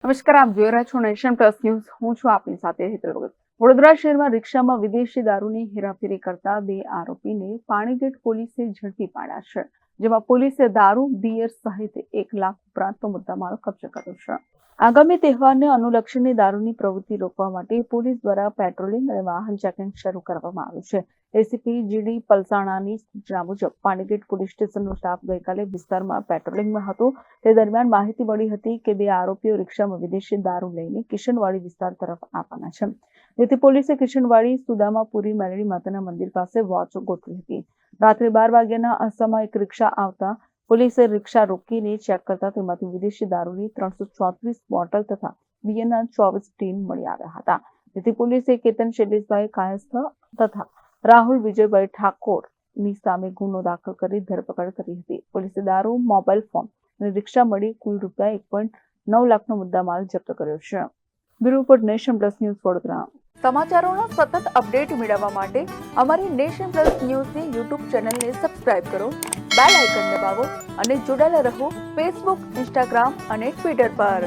નમસ્કાર, આપ જોઈ રહ્યા છો નેશન પ્લસ ન્યૂઝ. હું છું આપની સાથે હેતલ ભગત. વડોદરા શહેરમાં રિક્ષામાં વિદેશી દારૂની હેરાફેરી કરતા 2 આરોપીને પાણીગેટ પોલીસે ઝડપી પાડ્યા છે, જેમાં પોલીસે દારૂ, બિયર સહિત 1 લાખ ઉપરાંતનો મુદ્દામાલ કબજે કર્યો છે. આગામી તહેવારને અનુલક્ષીને દારૂની પ્રવૃત્તિ રોકવા માટે પોલીસ દ્વારા પેટ્રોલિંગ અને વાહન ચેકિંગ શરૂ કરવામાં આવ્યું છે. એસીપી જીડી પલસાણાની સૂચના મુજબ પાણીગેટ પોલીસ સ્ટેશનનો સ્ટાફ ગઈકાલે વિસ્તારમાં પેટ્રોલિંગમાં હતો. તે દરમિયાન માહિતી મળી હતી કે 2 આરોપીઓ રિક્ષામાં વિદેશી દારૂ લઈને કિશનવાડી વિસ્તાર તરફ આવવાના છે. જેથી પોલીસે કિશનવાડી સુદામાપુરી મેલડી માતાના મંદિર પાસે વોચ ગોઠવી હતી. રાત્રે 12 વાગ્યાના અરસામાં એક રિક્ષા આવતા પોલીસે રિક્ષા રોકીને ચેક કરતા તેમાંથી વિદેશી દારૂની 334 બોટલ તથા બિયરના 24 ટીન મળી આવ્યા હતા. જેથી પોલીસે કેતન શૈલેષભાઈ કાયસ્થ તથા રાહુલ વિજયભાઈ ઠાકોરની સામે ગુનો દાખલ કરી ધરપકડ કરી હતી. પોલીસે દારૂ, મોબાઈલ ફોન અને રિક્ષા મળી કુલ રૂપિયા 1.9 લાખનો મુદ્દામાલ જપ્ત કર્યો છે. Bureau report, Nation Plus News, Vadodara. સમાચારોના સતત અપડેટ મેળવવા માટે અમારી નેશન પ્લસ ન્યૂઝની યુટ્યુબ ચેનલને સબસ્ક્રાઇબ કરો, બેલ આઇકન દબાવો અને જોડાયેલા રહો ફેસબુક, ઇન્સ્ટાગ્રામ અને ટ્વિટર પર.